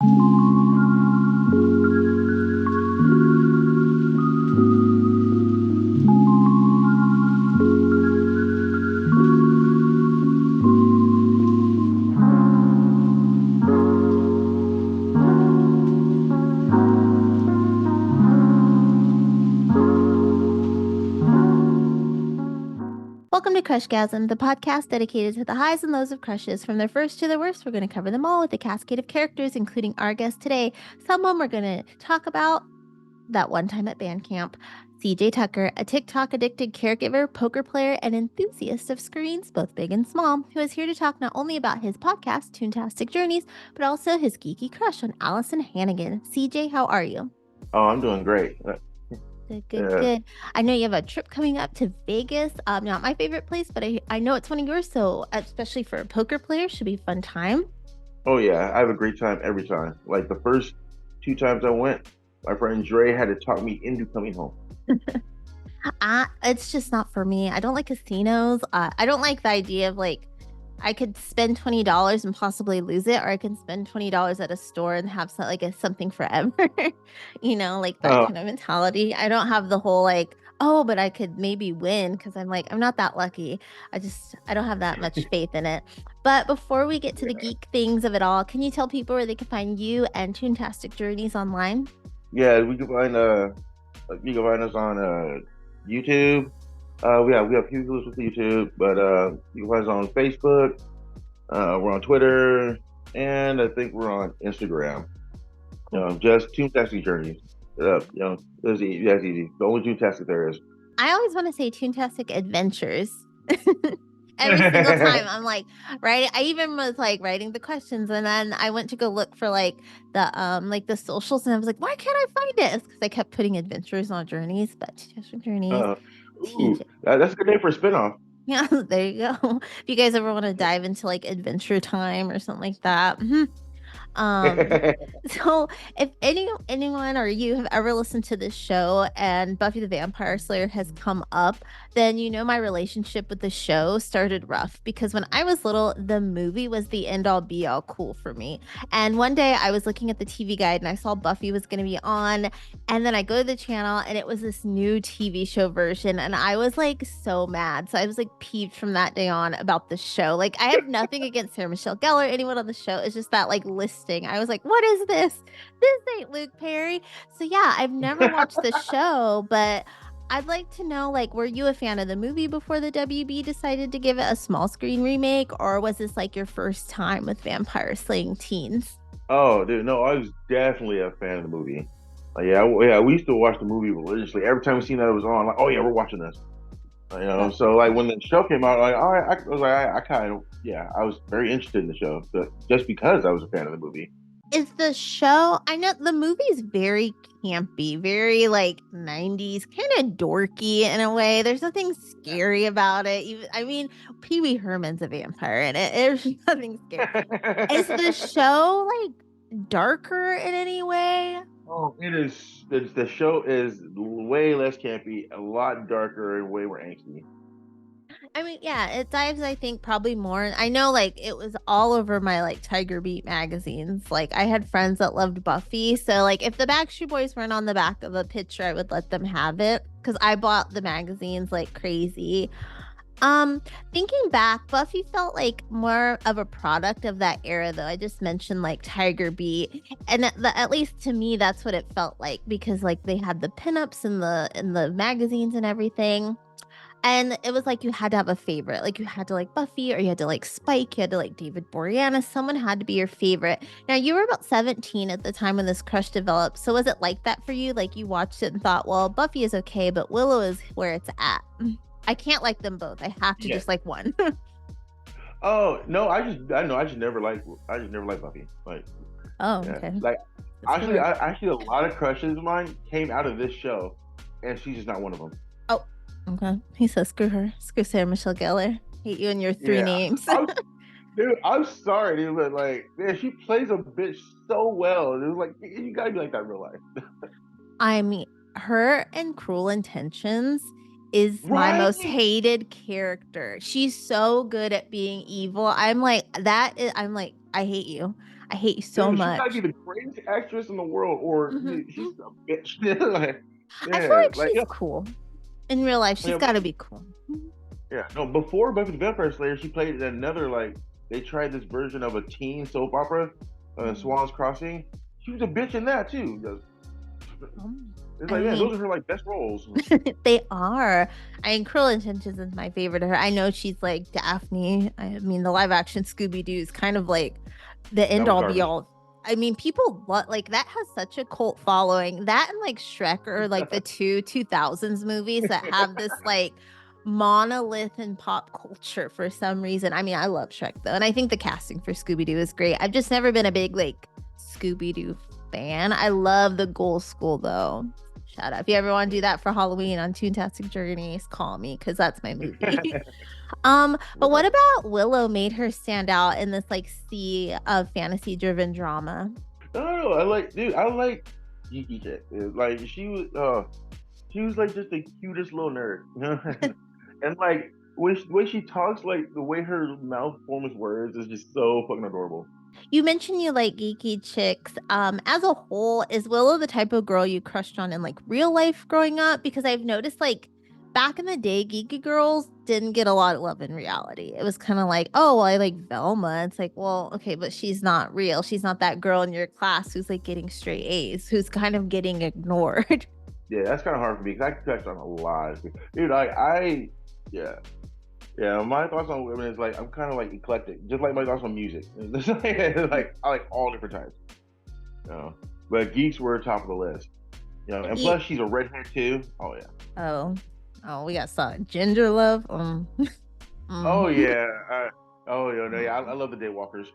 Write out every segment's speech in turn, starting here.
Welcome to Crushgasm, the podcast dedicated to the highs and lows of crushes. From their first to their worst, we're going to cover them all with a cascade of characters, including our guest today. Someone we're going to talk about that one time at band camp. CJ Tucker, a TikTok-addicted caregiver, poker player, and enthusiast of screens, both big and small, who is here to talk not only about his podcast, Toontastic Journeys, but also his geeky crush on Alyson Hannigan. CJ, how are you? Oh, I'm doing great. Good. I know you have a trip coming up to Vegas. Not my favorite place, but I know it's one of yours. So especially for a poker player, should be a fun time. Oh yeah, I have a great time every time. Like the first 2 times I went, my friend Dre had to talk me into coming home. It's just not for me. I don't like casinos. I don't like the idea of like I could spend $20 and possibly lose it, or I can spend $20 at a store and have something forever. Like that kind of mentality. I don't have the whole like, oh, but I could maybe win, because I'm not that lucky. I don't have that much faith in it. But before we get to the geek things of it all, can you tell people where they can find you and Toontastic Journeys online? Yeah, you can find us on YouTube. We have few videos with YouTube, but you can find us on Facebook. We're on Twitter, and I think we're on Instagram. Just Toontastic Journeys. That's easy. The only Toontastic there is. I always want to say Toontastic Adventures. Every single time I'm like, right. I even was like writing the questions, and then I went to go look for the socials, and I was like, why can't I find it? It's because I kept putting adventures on Journeys, but Toontastic Journeys. That's a good name for a spinoff. Yeah, there you go. If you guys ever want to dive into like Adventure Time or something like that. So if anyone or you have ever listened to this show and Buffy the Vampire Slayer has come up, then my relationship with the show started rough, because when I was little, the movie was the end all be all cool for me. And one day I was looking at the TV guide and I saw Buffy was going to be on, and then I go to the channel and it was this new TV show version, and I was like so mad. So I was like peeved from that day on about the show. Like, I have nothing against Sarah Michelle Gellar, anyone on the show. It's just that like listing, I was like, what is this? This ain't Luke Perry. So yeah, I've never watched the show, but I'd like to know, like, were you a fan of the movie before the WB decided to give it a small screen remake, or was this like your first time with vampire slaying teens? Oh, dude, no, I was definitely a fan of the movie. Yeah, we used to watch the movie religiously. Every time we seen that it was on, like, oh yeah, we're watching this. So like when the show came out, like, all right, I was like, I kind of, yeah, I was very interested in the show, but just because I was a fan of the movie. Is the show, I know the movie's very campy, very like 90s, kind of dorky in a way. There's nothing scary about it. Pee Wee Herman's a vampire in it. There's nothing scary. Is the show like darker in any way? Oh, it is. The show is way less campy, a lot darker, and way more angsty. Yeah, it dives, I think, probably more. I know, like, it was all over my, like, Tiger Beat magazines. Like, I had friends that loved Buffy. So, like, if the Backstreet Boys weren't on the back of a picture, I would let them have it, because I bought the magazines like crazy. Thinking back, Buffy felt like more of a product of that era, though. I just mentioned like Tiger Beat, and at least to me, that's what it felt like, because like they had the pinups in the magazines and everything. And it was like you had to have a favorite. Like, you had to like Buffy, or you had to like Spike, you had to like David Boreanaz. Someone had to be your favorite. Now, you were about 17 at the time when this crush developed. So was it like that for you? Like, you watched it and thought, well, Buffy is okay, but Willow is where it's at. I can't like them both. I have to just like one. Oh no, I just never liked Buffy. Like, oh, yeah. Okay. Like, actually, a lot of crushes of mine came out of this show, and she's just not one of them. Oh, okay. He says, screw her. Screw Sarah Michelle Gellar. Hate you and your three names. Dude, I'm sorry, dude, but like, man, she plays a bitch so well. It was like, you gotta be like that in real life. I mean, her in Cruel Intentions is my most hated character. She's so good at being evil. I'm like, I hate you. I hate you so Dude, she's gotta much. be the greatest actress in the world, or Mhm. she's a bitch. Like, I feel yeah, like like she's cool. In real life, she's yeah, got to be cool. yeah. No, before Buffy the Vampire Slayer, she played in another like they tried this version of a teen soap opera, Mhm. Swan's Crossing. She was a bitch in that too. It's I like, man, mean, those are her like best roles. they are. I mean, Cruel Intentions is my favorite of her. I know she's like Daphne. I mean, the live action Scooby Doo is kind of like the That end was all be garbage. all. I mean, people like that has such a cult following. That and like Shrek or like the 2000s movies that have this like monolith in pop culture for some reason. I mean, I love Shrek though, and I think the casting for Scooby Doo is great. I've just never been a big like Scooby Doo fan. I love the Ghoul School though. Shout out. If you ever want to do that for Halloween on Toontastic Journeys, call me because that's my movie. But what Right. about Willow made her stand out in this like sea of fantasy driven drama? No, I like, dude, I like Geeky chick. Like she was like just the cutest little nerd, you know? And like when she talks, like the way her mouth forms words is just so fucking adorable. You mentioned you like geeky chicks. As a whole, is Willow the type of girl you crushed on in like real life growing up? Because I've noticed like back in the day, geeky girls didn't get a lot of love in reality. It was kind of like, oh, well, I like Velma. It's like, well, okay, but she's not real. She's not that girl in your class who's like getting straight A's, who's kind of getting ignored. Yeah, that's kind of hard for me because I touched on a lot of people. Dude, I yeah. Yeah, my thoughts on women is like I'm kind of like eclectic, just like my thoughts on music. Like I like all different types. You know? But geeks were top of the list. You know, and Ye- plus she's a redhead too. Oh yeah. oh, oh, we got some ginger love. Oh Mm. yeah. Oh yeah, no, yeah. I love the Daywalkers.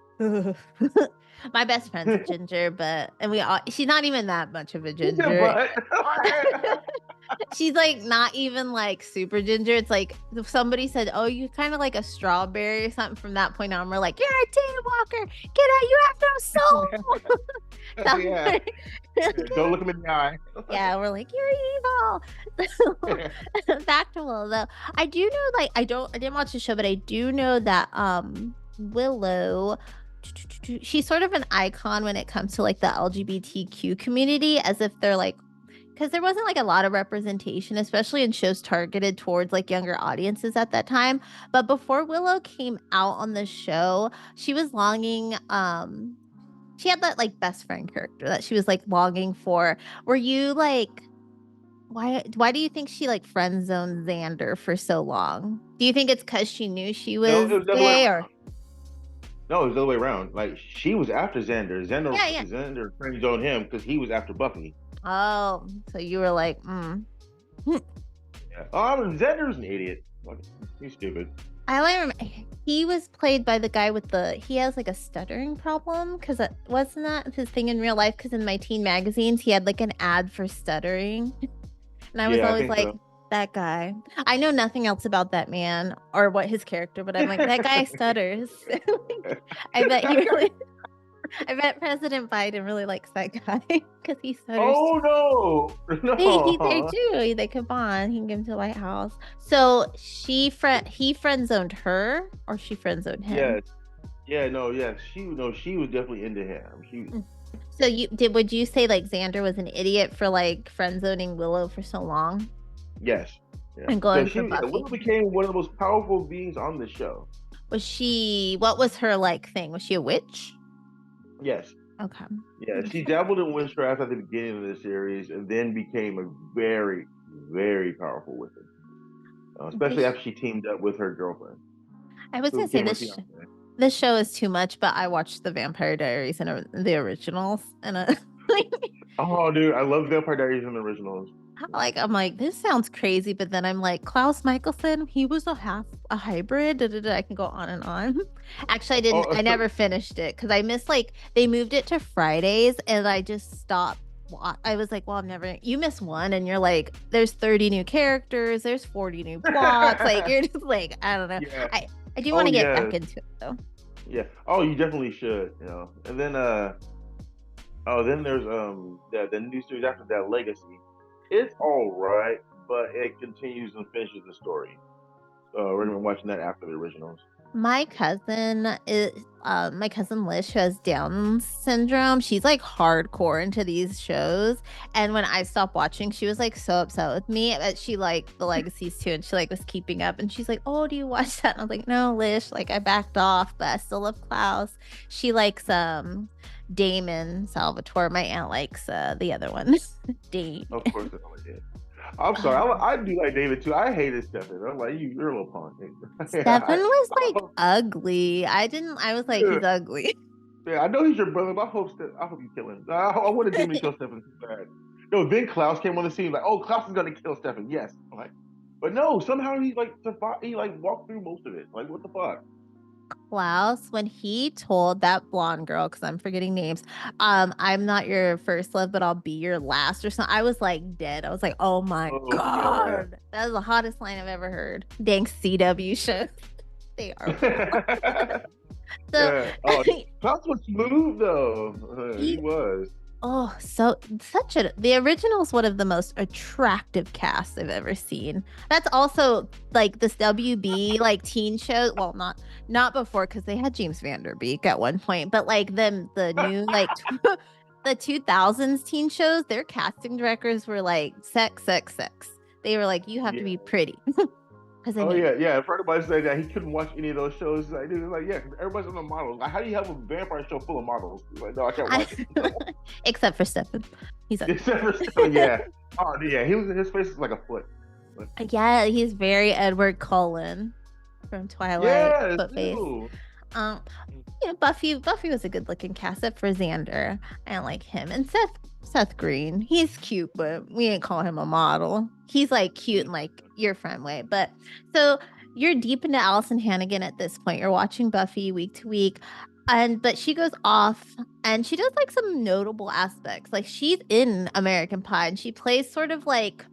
My best friend's a ginger, but and we all she's not even that much of a ginger. But She's like not even like super ginger. It's like if somebody said, "Oh, you kind of like a strawberry or something." From that point on, we're like, "You're a daywalker. Get out! You have no soul." yeah, So- don't look him in the eye. yeah, we're like, "You're evil." So, back to Willow though. I do know, like, I didn't watch the show, but I do know that Willow she's sort of an icon when it comes to like the LGBTQ community, as if they're like because there wasn't like a lot of representation, especially in shows targeted towards like younger audiences at that time. But before Willow came out on the show, she was longing. She had that like best friend character that she was like longing for. Were you like, why do you think she like friend zoned Xander for so long? Do you think it's because she knew she No, was it was the other way gay or around. No, it was the other way around. Like she was after Xander. yeah, yeah. Xander friend zoned him because he was after Buffy. Oh, so you were like, Yeah. Oh, Xander's an idiot. He's stupid. I like remember he was played by the guy with the he has like a stuttering problem because wasn't that his thing in real life? Because in my teen magazines he had like an ad for stuttering, and I was Yeah, I always think like so. that guy. I know nothing else about that man or what his character, but I'm like that guy stutters. I bet he really. I bet President Biden really likes that guy because he stutters. Oh no, They no. do. They could bond. He can give him to the White House. So he friend zoned her, or she friend zoned him. Yes. Yeah. No. Yes. She was definitely into him. She. Mm. So would you say like Xander was an idiot for like friend zoning Willow for so long Yes. Yeah. and No. going She. for Yeah, Buffy? Willow became one of the most powerful beings on the show. Was she? What was her like thing? Was she a witch? Yes. Okay. Yeah. She dabbled in witchcraft at the beginning of the series, and then became a very, very powerful wizard. Especially This after she teamed up with her girlfriend, I was who gonna say became her fiance. this show is too much, but I watched the Vampire Diaries and the originals, and Oh, dude, I love Vampire Diaries and the originals. like I'm like this sounds crazy, but then I'm like Klaus Michelson, he was a hybrid. Da, da, da. I can go on and on. Actually, Oh, I so never finished it because I missed like they moved it to Fridays, and I just stopped. I was like, well, I'm never. You miss one, and you're like, there's 30 new characters, there's 40 new plots. Like you're just like, I don't know. yeah. I do want Oh to get yeah. back into it though. Yeah. Oh, you definitely should. And then then there's the new series after that, Legacy. It's all right, but it continues and finishes the story. We're gonna be watching that after the originals. My cousin is my cousin Lish, who has Down syndrome. She's like hardcore into these shows. And when I stopped watching, she was like so upset with me. But she liked the legacies too, and she like was keeping up. And she's like, "Oh, do you watch that?" And I was like, "No, Lish, like I backed off, but I still love Klaus." She likes Damon Salvatore. My aunt likes the other one. Dame. Of course, I like it. I'm sorry. I do like David too. I hated Stefan. I'm like, you're a little punk. yeah, Stefan was like hope, ugly. I was like, yeah, he's ugly. yeah, I know he's your brother, but I hope you kill him. I wanted Damon to kill Stefan so bad. No, then Klaus came on the scene like, oh, Klaus is gonna kill Stefan. Yes. I'm like, but no, somehow he like survived. He like walked through most of it. Like, what the fuck? Klaus, when he told that blonde girl, because I'm forgetting names, I'm not your first love, but I'll be your last or something. I was like dead. I was like, oh my Oh yeah. God. That was the hottest line I've ever heard. Dang CW shows. They are so yeah. Oh, Klaus was smooth though. He he was. oh, so such a the original is one of the most attractive casts I've ever seen. That's also like this WB like teen show. Well, not before because they had James Vanderbeek at one point, but like them the new like the 2000s teen shows, their casting directors were like sex, sex, sex. They were like, you have to Yeah. be pretty because I Oh mean, yeah, yeah. I've heard somebody say that he couldn't watch any of those shows. Like, dude, like yeah, because everybody's on the models. Like, how do you have a vampire show full of models? He's like, no, I can't I, watch it. No. except for Stefan, he's ugly. Except for still, yeah. Oh yeah, his face is like a foot. But, Yeah, he's very Edward Cullen from Twilight, yeah, foot face. too. Um, Buffy was a good looking cast except for Xander. I don't like him. And Seth Green. He's cute, but we ain't call him a model. He's like cute in like your friend way. But so you're deep into Alyson Hannigan at this point. You're watching Buffy week to week. But she goes off and she does like some notable aspects. Like she's in American Pie and she plays sort of like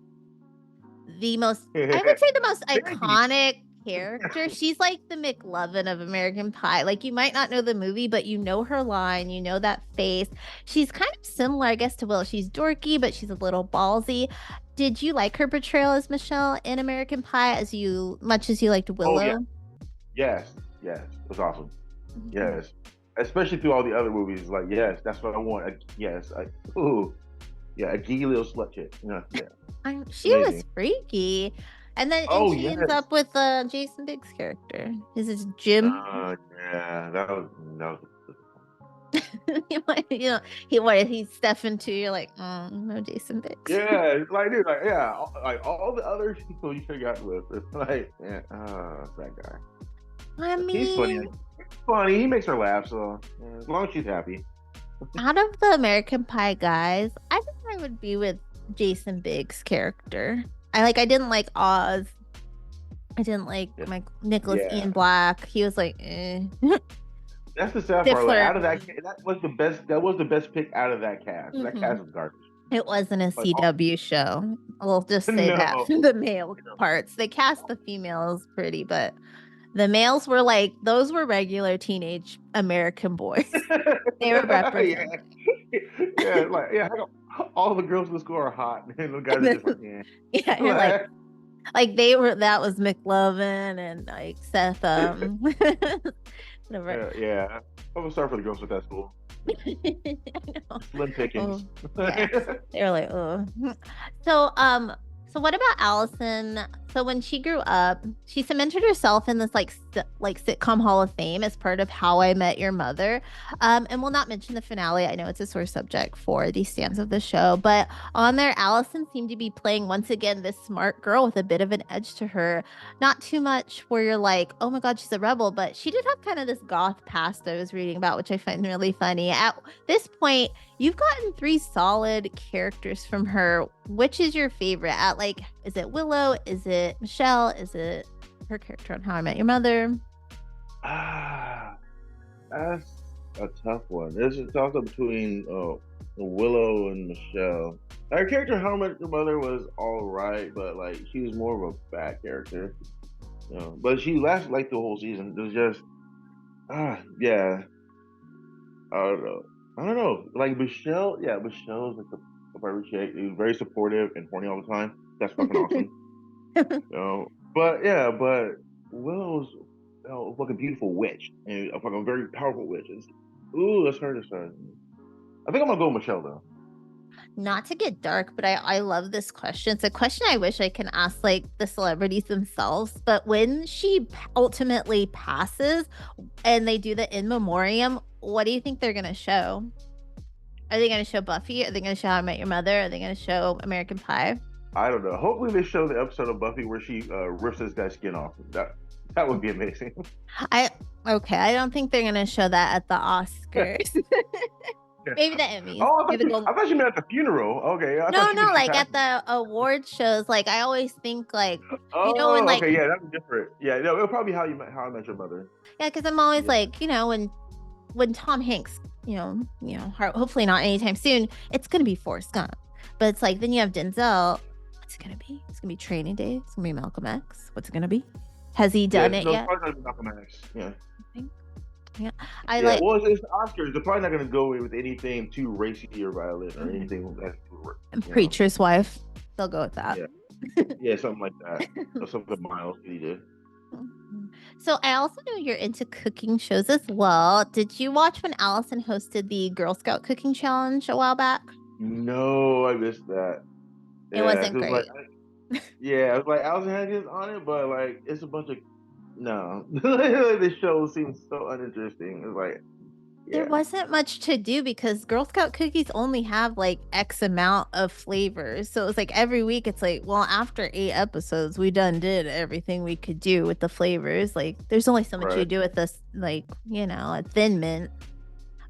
the most I would say the most Very deep. iconic character. She's like the McLovin of American Pie. Like you might not know the movie, but you know her line, you know that face. She's kind of similar, I guess, to Will. She's dorky, but she's a little ballsy. Did you like her portrayal as Michelle in American Pie as you much as you liked Oh yeah, Willow? yes, yes. It was awesome. Mhm. Yes, especially through all the other movies. Like, yes, that's what I want. Yes, ooh, yeah, a geeky little slut chick. Yeah, yeah, She was amazing. freaky. And Oh she ends yes. up with Jason Biggs' character. This is Jim. Yeah, that was He's Stefan too. You're like, no Jason Biggs. yeah, it's like dude, like yeah, like all the other people you could got with, it's like yeah, that guy. I He's funny. mean, He's funny. He makes her laugh. So yeah, as long as she's happy. out of the American Pie guys, I think I would be with Jason Biggs' character. I didn't like Oz. I didn't like Yeah, my Nicholas yeah. Ian Black. He was like, That's the sad part. Like Stifler. out of that, that was the best. That was the best pick out of that cast. That Hmm. cast was garbage. It wasn't a Like oh, CW show. We'll just say that no, for the male parts. They cast the females pretty, but the males were like those were regular teenage American boys. They were yeah, represented. yeah, like yeah. All the girls in the school are hot, and the guys And are then, just like yeah. yeah, you're like they were that was McLovin and like Seth whatever. Yeah, yeah. I'm sorry for the girls with that school. I know. Slim Oh, pickings. yeah. They were like, oh. So, so what about Allison? So when she grew up, she cemented herself in this like sitcom Hall of Fame as part of How I Met Your Mother. And we'll not mention the finale. I know it's a sore subject for these stands of the show, but on there, Allison seemed to be playing once again this smart girl with a bit of an edge to her. Not too much where you're like, oh my God, she's a rebel, but she did have kind of this goth past I was reading about, which I find really funny. At this point, you've gotten three solid characters from her. Which is your favorite? At like, is it Willow? Is it Michelle? Is it her character on How I Met Your Mother? Ah, that's a tough one. This is toss up between Willow and Michelle. Her character, How I Met Your Mother, was all right, but like she was more of a bad character. You know, but she lasted like the whole season. It was just yeah. I don't know. I don't know. Like Michelle, yeah, Michelle's like the perfect chick. She was very supportive and horny all the time. That's fucking awesome. You know? But yeah, but Willow's a fucking beautiful witch and a fucking very powerful witch. Ooh, that's her. I think I'm gonna go with Michelle though. Not to get dark, but I love this question. It's a question I wish I can ask like the celebrities themselves. But when she ultimately passes and they do the in memoriam, what do you think they're gonna show? Are they gonna show Buffy? Are they gonna show How I Met Your Mother? Are they gonna show American Pie? I don't know. Hopefully they show the episode of Buffy where she rips this guy's skin off. That would be amazing. I okay. I don't think they're gonna show that at the Oscars. Maybe the Emmys. Oh, Maybe the I thought you meant at the funeral. Okay, I thought you no, meant she like passed. at the award shows. Like I always think like when Oh, like okay, yeah, that's different. Yeah, no, it'll probably how I met your mother. yeah, because I'm always Yeah, like when Tom Hanks, hopefully not anytime soon, it's gonna be Forrest Gump. But it's like then you have Denzel. What's it gonna be? It's gonna be Training Day. It's gonna be Malcolm X. What's it gonna be? Has he yeah, done it no, it's yet? probably not gonna be Malcolm X. Yeah, I think. Yeah, I yeah. like Well, it's the Oscars. They're probably not gonna go with anything too racy or violent or anything that's you know. Preacher's Wife. They'll go with that. Yeah, yeah, something like that. Or something mild he did. So I also know you're into cooking shows as well. Did you watch when Alyson hosted the Girl Scout cooking challenge a while back? No, I missed that. It Yeah, wasn't cause like, great. yeah, it's like Alyson Hannigan's on it, but like it's a bunch of no. The show seems so uninteresting. It's like, There yeah, wasn't much to do because Girl Scout cookies only have like X amount of flavors. So it was like every week it's like, well, after 8 episodes, we done did everything we could do with the flavors. Like there's only so much you right. do with this, like, a Thin Mint,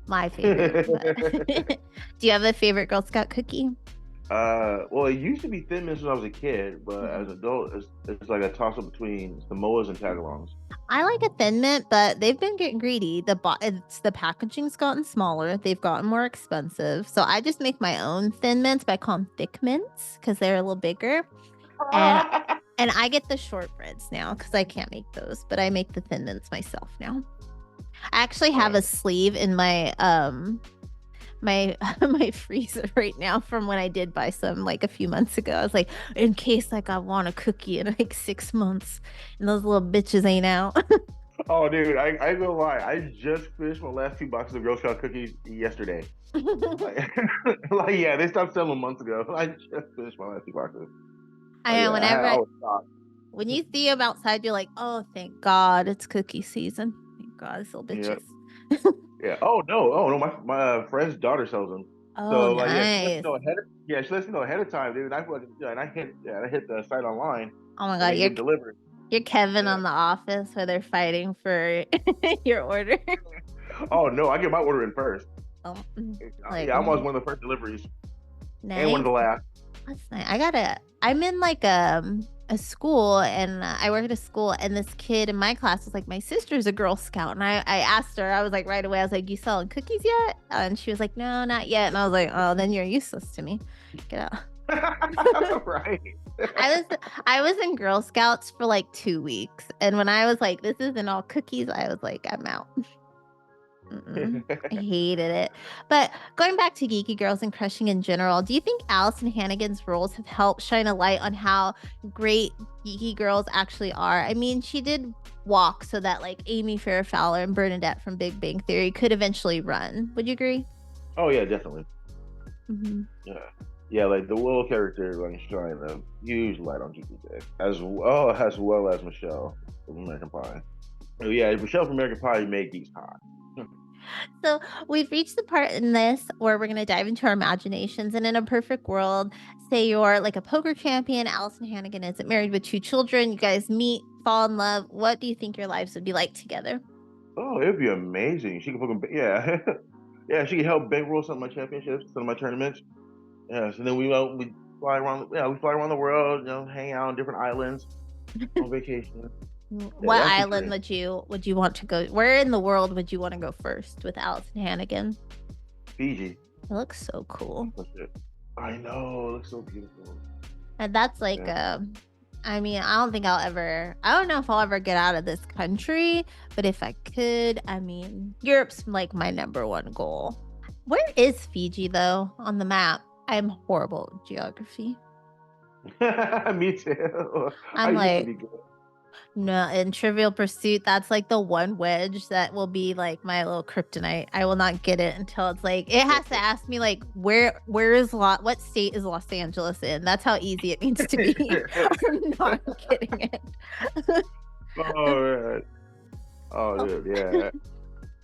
my favorite. But do you have a favorite Girl Scout cookie? Well, it used to be Thin Mints when I was a kid, but as an adult, it's like a toss up between Samoas and Tagalongs. I like a Thin Mint, but they've been getting greedy. The packaging's gotten smaller. They've gotten more expensive. So I just make my own Thin Mints, but I call them Thick Mints because they're a little bigger. And and I get the shortbreads now because I can't make those, but I make the Thin Mints myself now. I actually have a sleeve in my my freezer right now from when I did buy some like a few months ago. I was like, in case like I want a cookie in like 6 months and those little bitches ain't out. Oh, dude, I ain't gonna lie. I just finished my last 2 boxes of Girl Scout cookies yesterday. Like, like yeah, they stopped selling months ago. I just finished my last 2 boxes. Oh I know yeah, I whenever was shocked. when you see them outside, you're like, oh, thank God it's cookie season. Thank God, these little Yeah, bitches. yeah. Oh no, my friend's daughter sells them. Oh, So like, yeah, she lets me nice. know ahead. Yeah, she lets me know ahead of time, dude. And I hit the site online, Oh my and God, they get delivered. you're Kevin Yeah. on The Office where they're fighting for your order. Oh no, I get my order in first. Oh, Yeah, I'm always one of the first deliveries and one nice. of the last. That's nice. I'm in like a school and I work at a school and this kid in my class was like, my sister's a Girl Scout. And I asked her, I was like, right away, I was like, you selling cookies yet? And she was like, no, not yet. And I was like, oh, then you're useless to me. Get out. Right. I was in Girl Scouts for like 2 weeks. And when I was like, this isn't all cookies, I was like, I'm out. I hated it. But going back to Geeky Girls and crushing in general, do you think Alyson Hannigan's roles have helped shine a light on how great Geeky Girls actually are? I mean, she did walk so that like Amy Farrah Fowler and Bernadette from Big Bang Theory could eventually run. Would you agree? Oh yeah, definitely. Mm-hmm. Yeah, yeah. Like the Willow character, like shine a huge light on GP as well as Michelle from American Pie. Oh yeah, Michelle from American Pie made geeks hot. So we've reached the part in this where we're going to dive into our imaginations. And in a perfect world, say you're like a poker champion, Alyson Hannigan isn't married with 2 children. You guys meet, fall in love. What do you think your lives would be like together? Oh, it'd be amazing. She could fucking yeah, yeah. She could help bankroll some of my championships, some of my tournaments. Yeah, so then we fly around. Yeah, we fly around the world. Hang out on different islands on vacation. Yeah, What that'd be island great. would you want to go? Where in the world would you want to go first with Alyson Hannigan? Fiji. It looks so cool. That's it. I know. It looks so beautiful. And that's like Yeah. I mean, I don't know if I'll ever get out of this country, but if I could, I mean, Europe's like my number one goal. Where is Fiji though on the map? I'm horrible at geography. Me too. I I'm used to like, be good. No, in Trivial Pursuit, that's like the one wedge that will be like my little kryptonite. I will not get it until it's like it has to ask me like where is what state is Los Angeles in? That's how easy it needs to be. I'm not getting it. Oh man. Oh Oh, dude, yeah.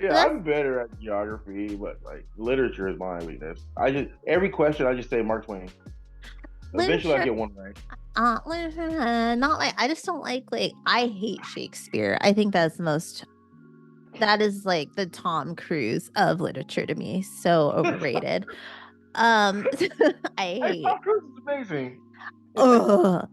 Yeah, that's I'm better at geography, but like literature is my weakness. I just every question I just say Mark Twain. Eventually I literature. get one right. Not like I just don't like I hate Shakespeare. I think that's the most that is like the Tom Cruise of literature to me. So overrated. Um I Hey, hate Tom Cruise is amazing. ugh.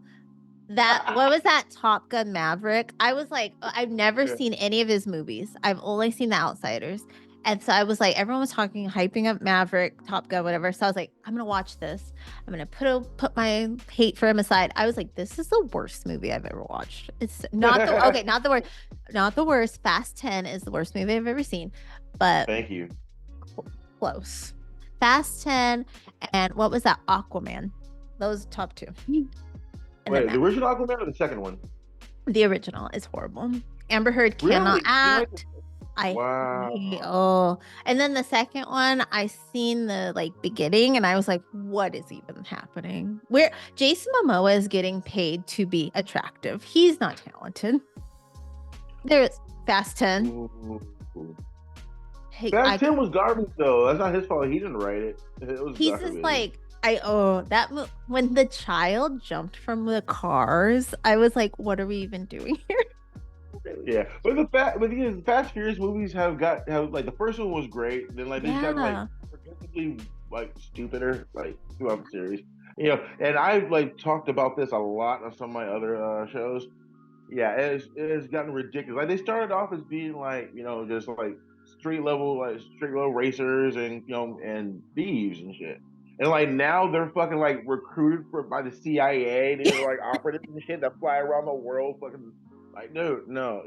That what was that Top Gun Maverick? I was like, I've never Yeah. seen any of his movies. I've only seen The Outsiders. And so I was like, everyone was talking, hyping up Maverick, Top Gun, whatever. So I was like, I'm gonna watch this. I'm gonna put my hate for him aside. I was like, this is the worst movie I've ever watched. It's not the okay, not the worst, not the worst. Fast 10 is the worst movie I've ever seen, but Thank you. close. Fast 10 and what was that? Aquaman. Those top two. And then Wait, the original Aquaman or the second one? the original is horrible. Amber Heard cannot Really? You like act. I hate, Wow. oh. And then the second one, I seen the like beginning and I was like, what is even happening? Where Jason Momoa is getting paid to be attractive. He's not talented. There's Fast 10. Ooh. Hey, Fast 10 was garbage though. That's not his fault. He didn't write it. It was he's just garbage. like when the child jumped from the cars, I was like, what are we even doing here? Yeah, but the Fast Furious movies have like the first one was great. Then like they've gotten like Yeah. progressively like stupider like throughout the series. You know, and I've like talked about this a lot on some of my other shows. Yeah, it has gotten ridiculous. Like they started off as being like just like street level racers and and thieves and shit. And like now they're fucking like recruited by the CIA. They're like operatives and shit that fly around the world, fucking like dude, no,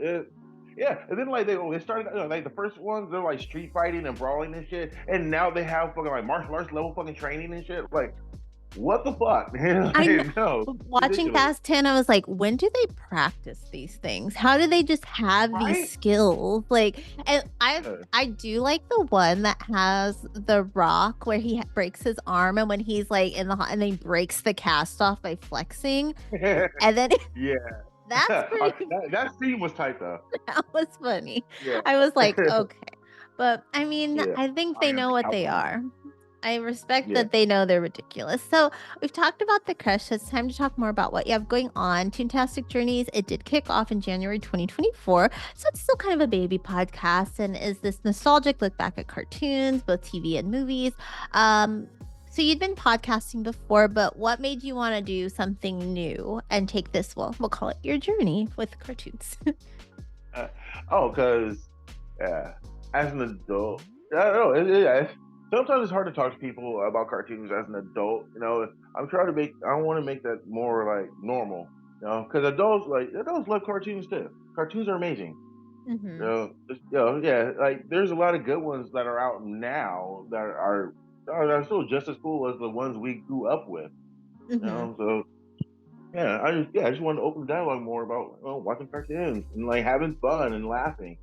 yeah. And then like they started like the first ones they're like street fighting and brawling and shit, and now they have fucking like martial arts level fucking training and shit. Like what the fuck? I know. Like, no, Watching ridiculous, Fast 10, I was like, when do they practice these things? How do they just have these right? skills? Like, and Yeah. I do like the one that has the rock where he breaks his arm and when he's like in the and then he breaks the cast off by flexing. And then Yeah, that's pretty that scene was tight though. that was funny. Yeah, I was like, okay. But I mean, yeah. I think I they am know the what they cowboy. are. I respect Yeah, that they know they're ridiculous. So we've talked about the crush. So it's time to talk more about what you have going on. Toontastic Journeys, it did kick off in January 2024. So it's still kind of a baby podcast and is this nostalgic look back at cartoons, both TV and movies. So you'd been podcasting before, but what made you want to do something new and take this, well, we'll call it your journey with cartoons? uh, oh, because as an adult, I don't know. Sometimes it's hard to talk to people about cartoons as an adult. I'm trying to make. I want to make that more like normal. Because adults love cartoons too. Cartoons are amazing. Mm-hmm. Yeah. Like there's a lot of good ones that are out now that are still just as cool as the ones we grew up with. Mm-hmm. So yeah, I just want to open the dialogue more about watching cartoons and like having fun and laughing.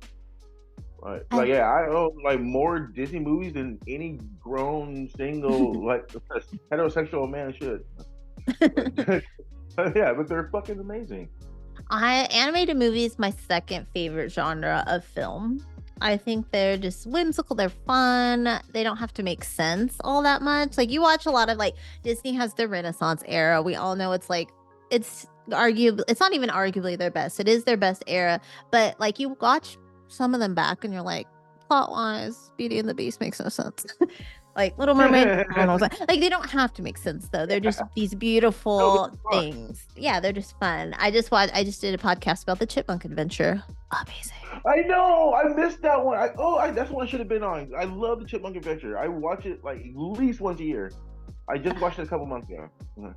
Like yeah, I own like more Disney movies than any grown single like heterosexual man should. But yeah, but they're fucking amazing. Animated movies my second favorite genre of film. I think they're just whimsical, they're fun. They don't have to make sense all that much. Like you watch a lot of like Disney has the Renaissance era. We all know it's arguably it's not even arguably their best. It is their best era, but like you watch some of them back and you're like plot wise, Beauty and the Beast makes no sense. Like Little Mermaid, I don't know. Like they don't have to make sense though. They're just these No, beautiful they're fun. things. Yeah, they're just fun. I just did a podcast about the Chipmunk Adventure. Amazing. I know. I missed that one. That's one I should have been on. I love the Chipmunk Adventure. I watch it like at least once a year. I just watched it a couple months ago.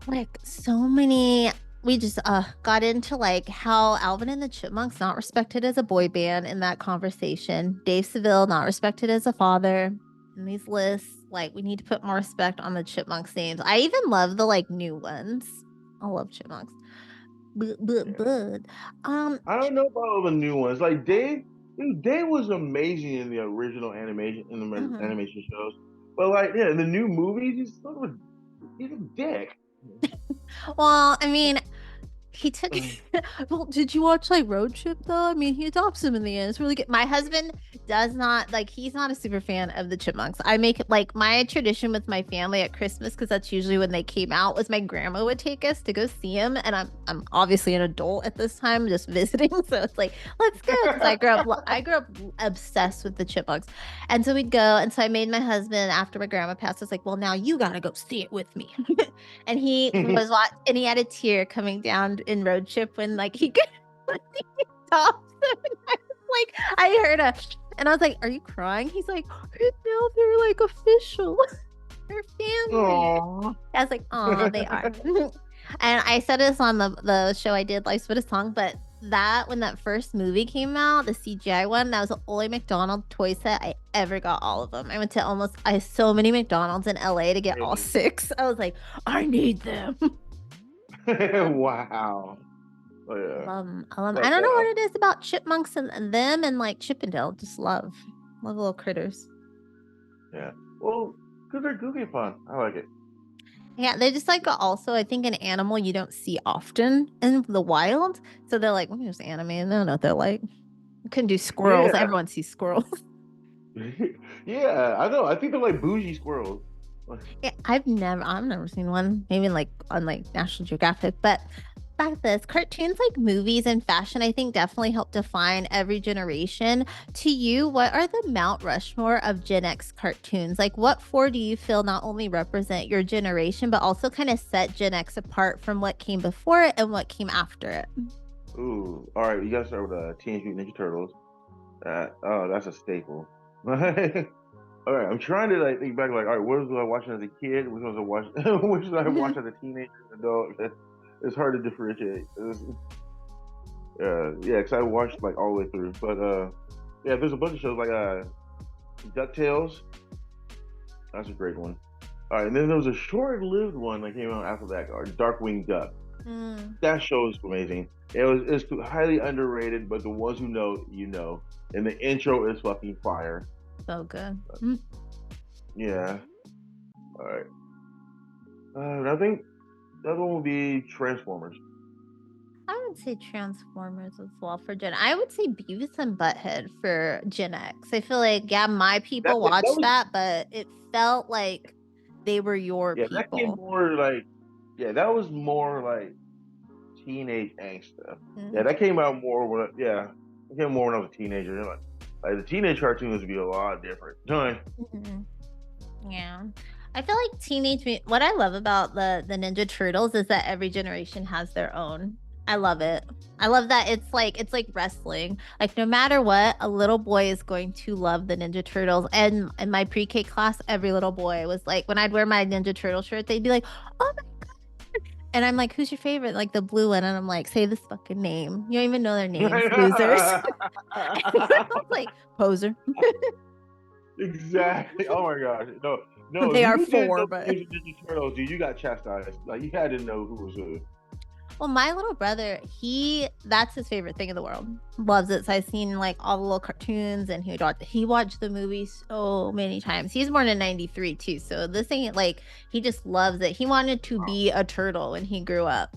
Like so many we just got into like how Alvin and the Chipmunks not respected as a boy band in that conversation. Dave Seville not respected as a father in these lists. Like we need to put more respect on the Chipmunks names. I even love the like new ones. I love Chipmunks. but I don't know about all the new ones. Like Dave, dude, Dave was amazing in the original animation in the mhm. animation shows. But like, yeah, in the new movies, he's a dick. Well, I mean, he took. Well, did you watch like Road Trip though? I mean, he adopts him in the end. It's really good. My husband does not like. He's not a super fan of the Chipmunks. I make like my tradition with my family at Christmas because that's usually when they came out. Was my grandma would take us to go see him, and I'm obviously an adult at this time, just visiting. So it's like let's go because I grew up obsessed with the Chipmunks, and so we'd go. And so I made my husband after my grandma passed. I was like, well, now you gotta go see it with me. And he was and he had a tear coming down in Road Trip when like he could stop. Like I heard and I was like, "Are you crying?" He's like, "No, they're like official. They're family." Aww. I was like, "Oh, they are." And I said this on the show I did, Life's But a Song, but that when that first movie came out, the CGI one, that was the only McDonald's toy set I ever got all of them. I went to I have so many McDonald's in LA to get all Really? 6. I was like, I need them. Wow. Oh I yeah. love 'em. I love 'em. I But don't know what it is about chipmunks and them and like Chippendale. Just love little critters. yeah. Well, because they're goofy and fun. I like it. Yeah, they're just like also I think an animal you don't see often in the wild. So they're like, we're just animated. They don't know what they're like. We couldn't do squirrels. Yeah. Everyone sees squirrels. Yeah, I know. I think they're like bougie squirrels. Yeah, I've never seen one. Maybe like on like National Geographic, but back to this cartoons like movies and fashion, I think definitely help define every generation. To you, what are the Mount Rushmore of Gen X cartoons? Like, what four do you feel not only represent your generation, but also kind of set Gen X apart from what came before it and what came after it? Ooh, all right. You gotta start with Teenage Mutant Ninja Turtles. That's a staple. All right, I'm trying to like think back, like, all right, what was I watching as a kid? Which ones I watched? Which was I watched as a teenager, adult? It's hard to differentiate. Yeah, because I watched like all the way through. But yeah, there's a bunch of shows like DuckTales. That's a great one. All right, and then there was a short-lived one that came out after that, or Darkwing Duck. Mm, That show is amazing. It's highly underrated, but the ones who know, you know. And the intro is fucking fire. so good. Yeah. All right. I think the other one would be Transformers. I would say Transformers as well for Gen. I would say Beavis and Butthead for Gen X. I feel like yeah, my That people that watched was that, but it felt like they were your yeah. That came people. more like yeah. That was more like teenage angst stuff. Yeah, Mm, that came out more when it came more when I was a teenager. Like the teenage cartoons would be a lot different. mhm. Yeah. I feel like what I love about the Ninja Turtles is that every generation has their own. I love it. I love that it's like wrestling. Like no matter what, a little boy is going to love the Ninja Turtles. And in my pre-K class, every little boy was like when I'd wear my Ninja Turtle shirt, they'd be like, "Oh my God." And I'm like, "Who's your favorite?" Like the blue one, and I'm like, "Say this fucking name. You don't even know their names, losers." I was like, "Poser." Exactly. Oh my gosh. No, no. If They are you didn't four, know the but Ninja Turtles, dude, you got chastised. Like you had to know who was who. well, my little brother, that's his favorite thing in the world. Loves it. So I've seen like all the little cartoons and he watched the movie so many times. He's born in 93 too. So this ain't like he just loves it. He wanted to be a turtle when he grew up.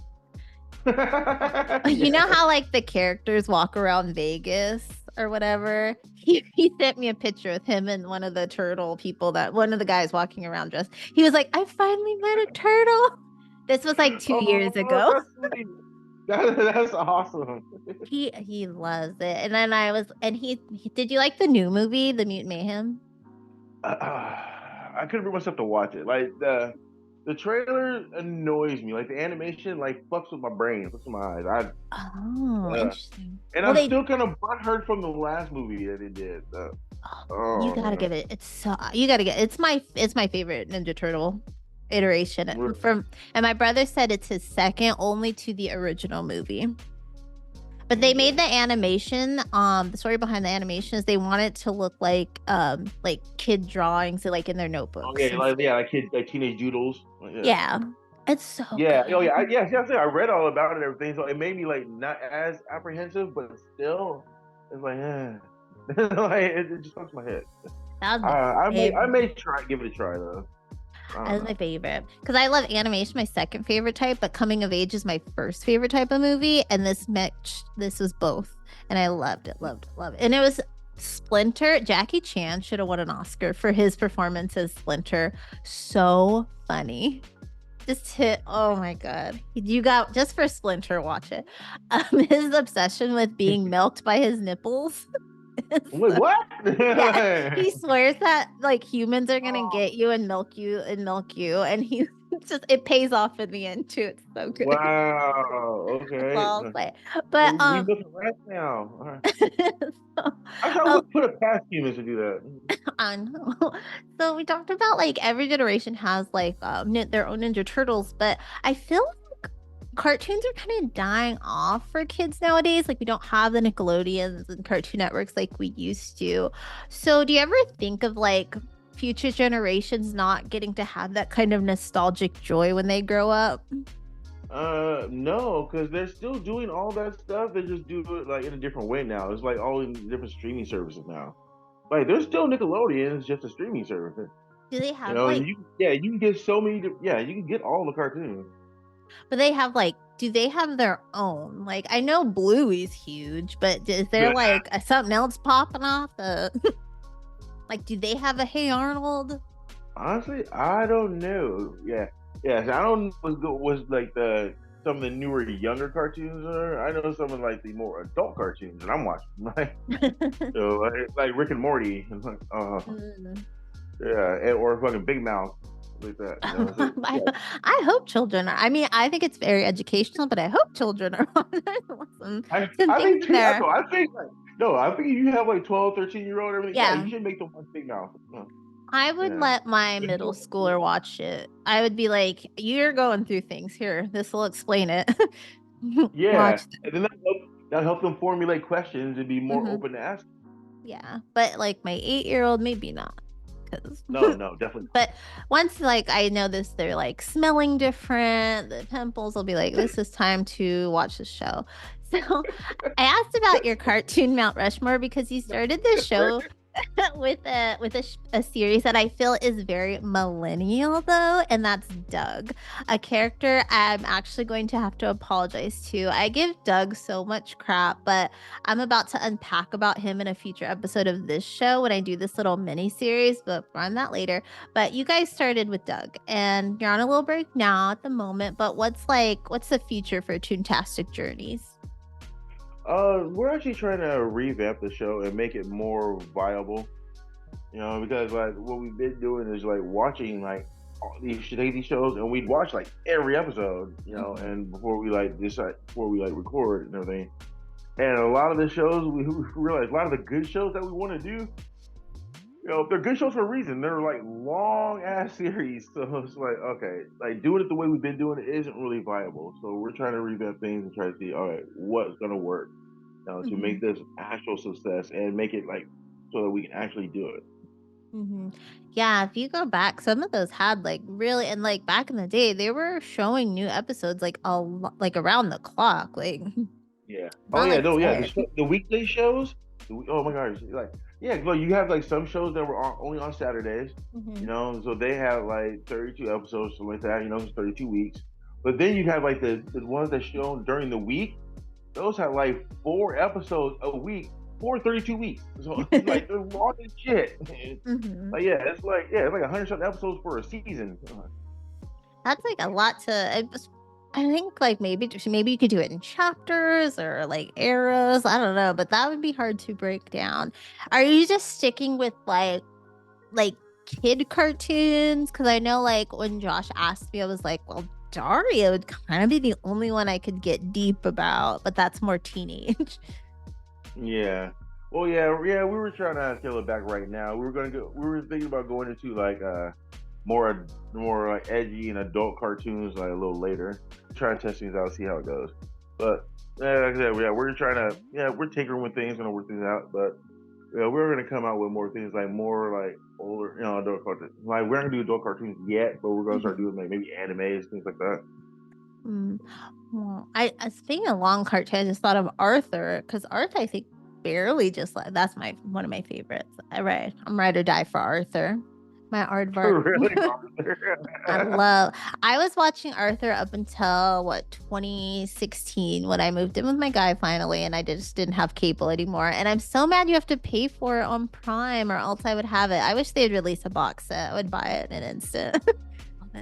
You know Yeah. how like the characters walk around Vegas or whatever? He sent me a picture with him and one of the turtle people that one of the guys walking around dressed. He was like, I finally met a turtle. This was like 2 years Oh, ago. that's sweet. That's awesome. He loves it. And then he did you like the new movie, The Mutant Mayhem? I couldn't bring myself to watch it. Like the trailer annoys me. Like the animation, like fucks with my brain, fucks with my eyes. Oh, Uh, interesting. and Well, I'm they still kind of butthurt from the last movie that they did. oh, you gotta Oh, give it. You gotta get. It's my favorite Ninja Turtle iteration. And my brother said it's his second, only to the original movie. But they made okay. the animation. The story behind the animation is they want it to look like kid drawings, like in their Oh notebooks. yeah, like yeah, like kid, like teenage doodles. Like, yeah. Yeah. It's so Yeah. Oh good. yeah. I read all about it and everything, so it made me like not as apprehensive, but still, it's like, like it just fucks my head. That was my I may favorite. try give it a try though. I That don't was my know. favorite because I love animation, my second favorite type, but coming of age is my first favorite type of movie. And this match, this was both. And I loved it, loved it, loved it. And it was Splinter. Jackie Chan should have won an Oscar for his performance as Splinter. So funny. Just hit, oh my God. You got, just for Splinter, watch it. His obsession with being milked by his nipples. Wait, what? Yeah, he swears that like humans are gonna Oh, get you and milk you, and he just it pays off in the end too. It's so good. wow. That's Okay. all I'll say. So But we look at rats now. All right. so, I thought we oh, put it past humans to do that. I know. So we talked about like every generation has like their own Ninja Turtles, but I feel like cartoons are kind of dying off for kids nowadays. Like we don't have the Nickelodeons and Cartoon Networks like we used to. So do you ever think of like future generations not getting to have that kind of nostalgic joy when they grow up? No, because they're still doing all that stuff. They just do it like in a different way now. It's like all in different streaming services now. Like there's still Nickelodeon, it's just a streaming service. Do they You have know, and like, you can get so many. Yeah, you can get all the cartoons. but they have like, do they have their own? Like, I know Bluey's huge, but is there like something else popping off? Like, do they have a Hey Arnold? Honestly, I don't know. Yeah, yeah. So I don't know was like the some of the newer, younger cartoons are. I know some of like the more adult cartoons that I'm watching, like like Rick and Morty, and like Mm. yeah, or fucking Big Mouth, like that. You know, so I, yeah. I hope children are. I mean, I think it's very educational, but I hope children are some I things think in too. there. I think like no, I think if you have like 12, 13-year-old, everything. Yeah, you Yeah, should make them watch Big Mouth. I would Yeah. let my middle schooler watch it. I would be like, "You're going through things here. This will explain it. Yeah, Watch this." and then that help them formulate questions and be more Hmm. open to ask. Yeah, but like my 8-year-old, maybe not, because. No, no, definitely But once like I notice they're like smelling different, the pimples, I'll be like, this is time to watch the show. So I asked about your cartoon Mount Rushmore because you started this not. show a series that I feel is very millennial though, and that's Doug, a character I'm actually going to have to apologize to. I give Doug so much crap, but I'm about to unpack about him in a future episode of this show when I do this little mini series, but more on that later. But you guys started with Doug, and you're on a little break now at the moment. But what's the future for Toontastic Journeys? We're actually trying to revamp the show and make it more viable. You know, because like what we've been doing is like watching like all these shitty shows, and we'd watch like every episode. You know, Mhm. and before we like decide, before we like record and everything. And a lot of the shows we realize a lot of the good shows that we want to do, they're good shows for a reason. They're like long ass series, so it's like okay, like doing it the way we've been doing it isn't really viable. So we're trying to revamp things and try to see, all right, what's gonna work, to make Mhm. this actual success and make it like so that we can actually do it. Mhm. Yeah, if you go back, some of those had like really, and like back in the day, they were showing new episodes like like around the clock, like Yeah. Oh not yeah, like no, yeah. today. The weekday shows. Oh my gosh, like yeah, well, you have like some shows that were only on Saturdays. Hmm. So they have like 32 episodes, something like that. It's 32 weeks. But then you have like the ones that shown during the week. Those have like 4 episodes a week for 32 weeks. So it's like they're long as shit. Hmm. Like it's like 100 something episodes for a season. That's like a lot to. I think like maybe you could do it in chapters or like eras. I don't know, but that would be hard to break down. Are you just sticking with like kid cartoons? Because I know like when Josh asked me, I was like, well, Daria would kind of be the only one I could get deep about, but that's more teenage. Yeah. Well, yeah. We were trying to scale it back right now. We were gonna go. We were thinking about going into like more like edgy and adult cartoons like a little later. Try and test things out, see how it goes. But yeah, like I said, yeah, we're trying to we're tinkering with things and work things out. But yeah, we're gonna come out with more things like more like older, adult cartoons. Like we're not gonna do adult cartoons yet, but we're gonna start doing like maybe animes, things like that. Mm. Well, speaking of long cartoons, I just thought of Arthur because Arthur, I think, barely just like that's my one of my favorites. I'm ride or die for Arthur. My aardvark. Really, I Arthur? love. I was watching Arthur up until what 2016 when I moved in with my guy finally, and I just didn't have cable anymore. And I'm so mad you have to pay for it on Prime, or else I would have it. I wish they'd release a box set. I would buy it in an instant.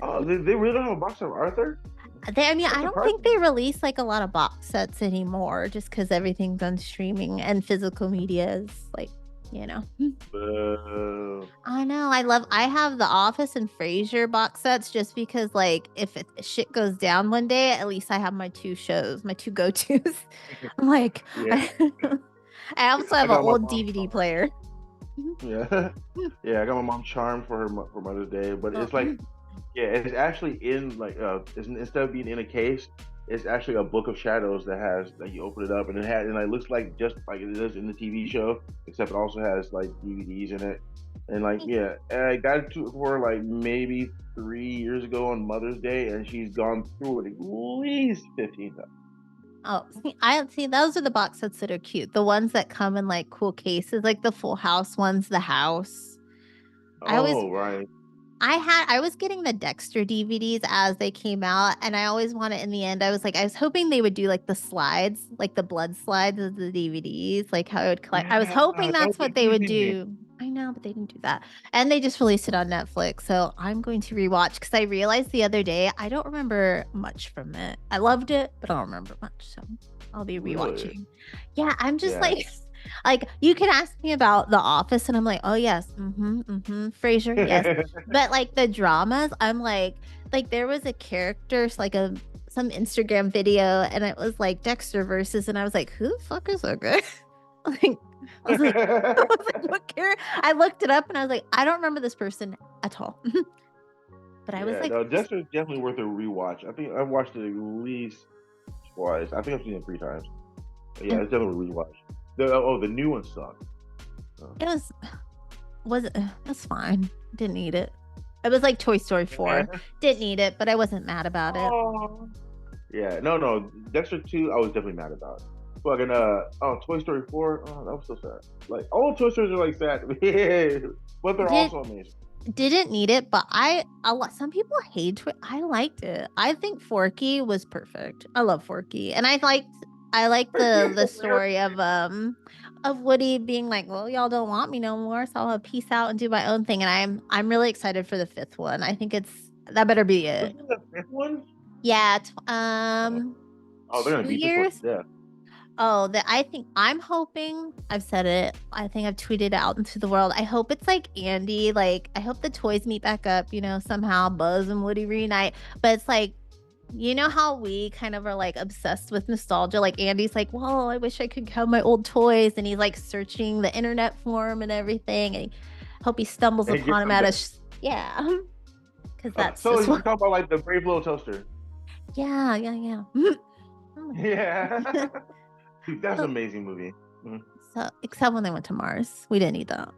Oh, they really don't have a box of Arthur? I mean, That's I don't think surprising. they release like a lot of box sets anymore, just because everything's on streaming and physical media is like, you know. I know. I have The Office and Frasier box sets just because, like, if shit goes down one day, at least I have my two shows, my two go tos. I'm like, Yeah, I also I have an got my old mom's DVD charm. player. Yeah, yeah, I got my mom's charm for for Mother's Day, but Oh, it's like, yeah, it's actually in like instead of being in a case, it's actually a book of shadows that has like you open it up and it looks like just like it is in the TV show, except it also has like DVDs in it, and like yeah, and I got it to her like maybe 3 years ago on Mother's Day, and she's gone through it at least 15 times. Oh, see those are the box sets that are cute. The ones that come in like cool cases, like the Full House ones, the house. I always Oh right. I was getting the Dexter DVDs as they came out, and I always wanted in the end, I was like, I was hoping they would do like the slides, like the blood slides of the DVDs, like how I would collect. Yeah, I was hoping that that's would be what they would amazing. do. I know, but they didn't do that. And they just released it on Netflix. So I'm going to rewatch because I realized the other day I don't remember much from it. I loved it, but I don't remember much. So I'll be Really? rewatching. Yeah, I'm just Yeah. like you can ask me about The Office, and I'm like, oh yes, Frasier, yes. But like the dramas, I'm like there was a character, like some Instagram video, and it was like Dexter versus, and I was like, who the fuck is that guy? like, I was like, I was like, what character? I looked it up, and I was like, I don't remember this person at all. But I was Yeah, like, no, Dexter's definitely worth a rewatch. I think I've watched it at least twice. I think I've seen it 3 times. But yeah, and it's definitely a rewatch. The new one sucked. Oh. it was fine. Didn't need it. It was like Toy Story 4. Didn't need it, but I wasn't mad about it. Oh. Yeah, no, Dexter 2, I was definitely mad about. Fucking Toy Story 4, oh, that was so sad. Like all Toy Stories are like sad, but they're Did also amazing. didn't need it, but some people hate it. I liked it. I think Forky was perfect. I love Forky, and I like the story of Woody being like, well, y'all don't want me no more, so I'll peace out and do my own thing. And I'm really excited for the fifth one. I think that better be Was it. it the fifth one? Yeah, Oh, oh, they're gonna two beat this one years. to death. Oh, I'm hoping, I've said it, I think I've tweeted out into the world. I hope it's like Andy, like, I hope the toys meet back up, somehow Buzz and Woody reunite. But it's like, you know how we kind of are like obsessed with nostalgia? Like, Andy's like, well, I wish I could have my old toys. And he's like searching the internet for them and everything. And I hope he stumbles Hey, get upon him them at back. yeah. Because that's So just you what, talk about like the Brave Little Toaster. yeah, yeah, yeah. Yeah. Dude, that's an So, amazing movie. Mhm. except when they went to Mars, we didn't need that.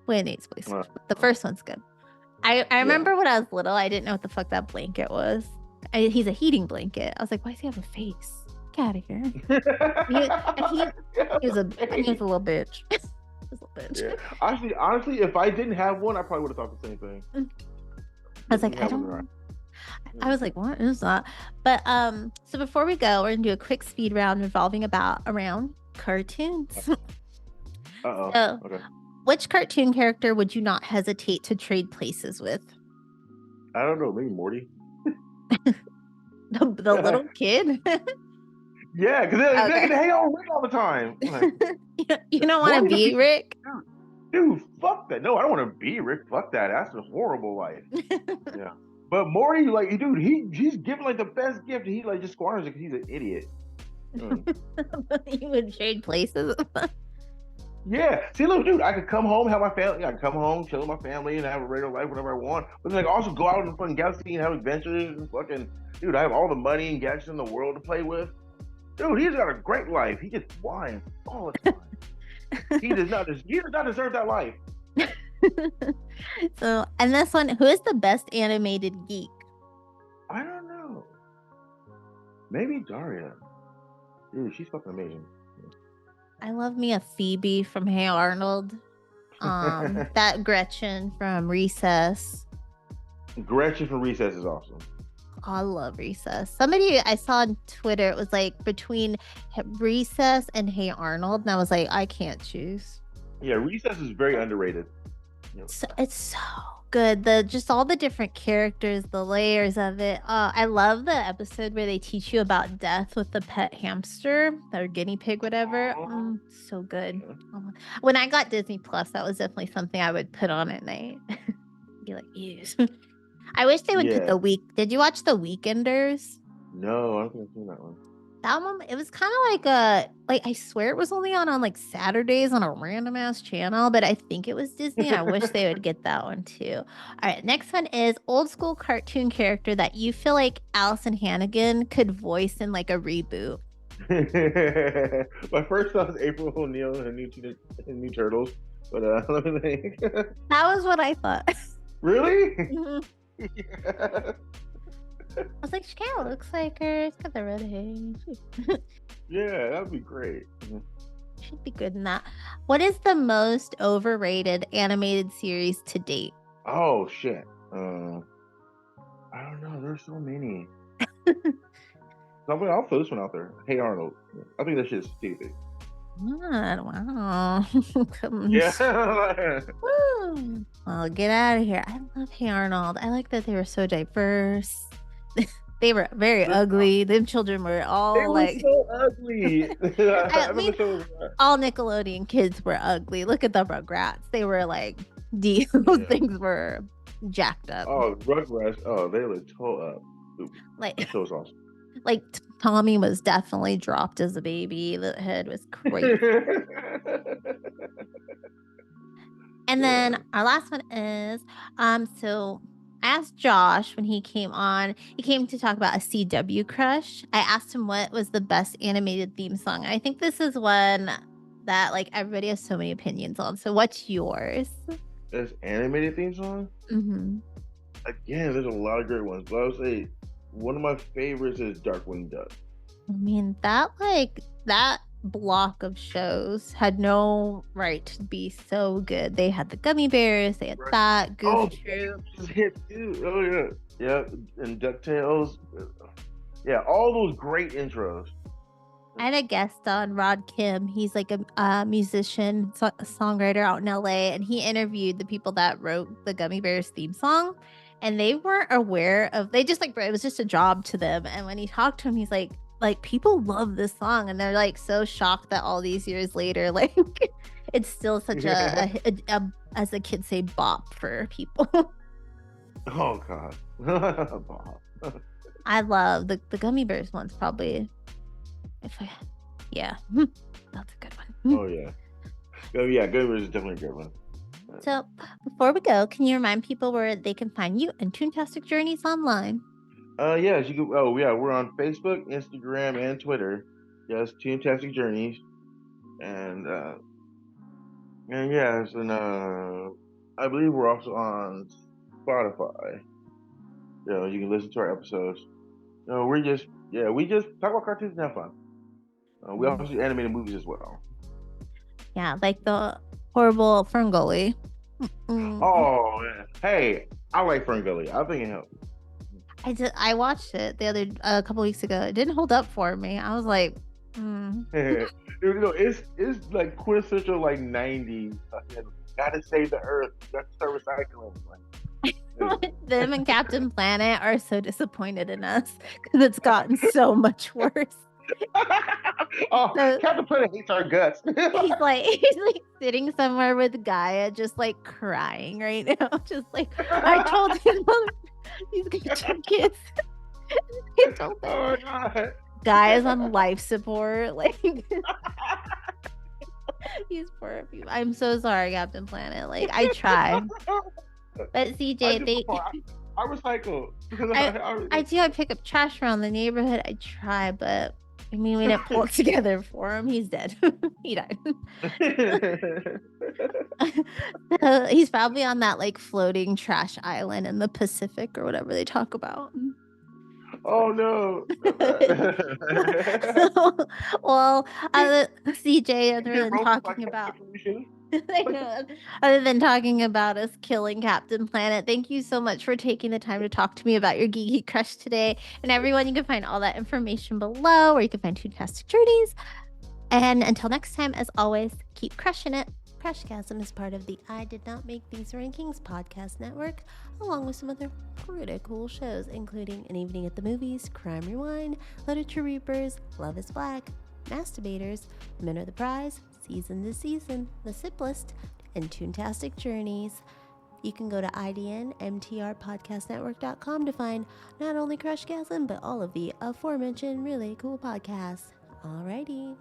We didn't need space. Uh, The first one's good. I yeah. remember when I was little, I didn't know what the fuck that blanket was. He's a heating blanket. I was like, why does he have a face? Get out of here. He, he was a little bitch. He was a little bitch. Yeah. Honestly, if I didn't have one, I probably would have thought the same thing. I was like, You I have one right. don't. I was like, what is that? But so before we go, we're gonna do a quick speed round revolving around cartoons. Uh-oh. So, Okay. which cartoon character would you not hesitate to trade places with? I don't know. Maybe Morty. The little kid? Yeah, because they Okay. can hang out with Rick all the time. Like, You don't want to Morty's a be piece of Rick? dude, fuck that. No, I don't want to be Rick. Fuck that. That's a horrible life. Yeah. But Morty, like, dude, he's given like the best gift. And he like just squanders it because he's an idiot. You would trade places. Yeah. See, look, dude, I could come home, have my family. I could come home, chill with my family, and have a regular life whenever I want. But then I could also go out in the fucking galaxy and have adventures and fucking, dude, I have all the money and gadgets in the world to play with. Dude, he's got a great life. He gets wine all the time. He does not deserve that life. So, and this one, who is the best animated geek? I don't know. Maybe Daria. Dude, she's fucking amazing. I love me a Phoebe from Hey Arnold. That Gretchen from Recess. Gretchen from Recess is awesome. Oh, I love Recess. Somebody I saw on Twitter, it was like between Recess and Hey Arnold, and I was like, I can't choose. Yeah, Recess is very underrated. Yep. So it's so good. The just all the different characters, the layers of it. I love the episode where they teach you about death with the pet hamster or guinea pig, whatever. So good. Yeah. When I got Disney Plus, that was definitely something I would put on at night. Be like, yes. I wish they would put Yeah. the week. Did you watch The Weekenders? No, I don't think I've seen that one. That one, it was kind of like I swear it was only on like Saturdays on a random ass channel, but I think it was Disney. I wish they would get that one too. All right, next one is old school cartoon character that you feel like Alyson Hannigan could voice in like a reboot. My first thought was April O'Neil and New Turtles, but let me think. That was what I thought. Really? Mhm. Yeah. I was like, she kind of looks like her. It's got the red hair. Yeah, that'd be great. Should be good in that. What is the most overrated animated series to date? Oh shit. I don't know. There's so many. I'll throw this one out there. Hey Arnold. I think that shit's stupid. Wow. Yeah. Woo. Well, get out of here. I love Hey Arnold. I like that they were so diverse. They were very ugly. Them children were all They were like so ugly. I mean, so all Nickelodeon kids were ugly. Look at the Rugrats. They were like those things were jacked up. Oh, Rugrats. Oh, they look toe up. Like That show's awesome. like Tommy was definitely dropped as a baby. The head was crazy. And then our last one is so I asked Josh when he came on, he came to talk about a CW crush. I asked him what was the best animated theme song. I think this is one that like everybody has so many opinions on. So what's yours? This animated theme song? Mm-hmm. Again, there's a lot of great ones, but I would say one of my favorites is Darkwing Duck. I mean, that block of shows had no right to be so good. They had the Gummy Bears, they had that Goof Troop. Just hit too. Oh yeah, yeah, and DuckTales. Yeah, all those great intros. I had a guest on, Rod Kim. He's like a musician, songwriter out in LA, and he interviewed the people that wrote the Gummy Bears theme song, and they weren't aware of. They just like it was just a job to them. And when he talked to him, he's like people love this song, and they're like so shocked that all these years later, like it's still such a as the kids say bop for people. Oh god, Bob. I love the Gummy Bears one's probably. Yeah, that's a good one. Oh yeah, yeah, Gummy is definitely a good one. So before we go, can you remind people where they can find you and Toontastic Journeys online? Yes, you can. Oh yeah, we're on Facebook, Instagram, and Twitter. Yes, Toontastic Journeys, and yes, and I believe we're also on Spotify. You can listen to our episodes. We just talk about cartoons and have fun. We also do animated movies as well. Yeah, like the horrible Ferngully. Oh, man. Hey, I like Ferngully. I think it helped. I watched it a couple weeks ago. It didn't hold up for me. I was like, it's like quintessential like 90s. Gotta save the earth. Gotta start recycling. Them and Captain Planet are so disappointed in us because it's gotten so much worse. Captain Planet hates our guts. he's like sitting somewhere with Gaia, just like crying right now. Just like I told his mother, he's gonna two kids. I told them. Oh god. Gaia's on life support. Like these poor people. I'm so sorry, Captain Planet. Like I try. But CJ, I recycle. I do. I pick up trash around the neighborhood. I try, but I mean, we didn't pull it together for him. He's dead. He died. He's probably on that like floating trash island in the Pacific or whatever they talk about. Oh no. Well, CJ, You other get than roasted like talking about solution. I know. Other than talking about us killing Captain Planet, thank you so much for taking the time to talk to me about your geeky crush today. And everyone, you can find all that information below, or you can find Toontastic Journeys. And until next time, as always, keep crushing it. Crushgasm is part of the I Did Not Make These Rankings podcast network, along with some other pretty cool shows, including An Evening at the Movies, Crime Rewind, Literature Reapers, Love is Black, Masturbators, Men Are the Prize, Season to Season, The Sip List, and Toontastic Journeys. You can go to idnmtrpodcastnetwork.com to find not only Crushgasm, but all of the aforementioned really cool podcasts. Alrighty.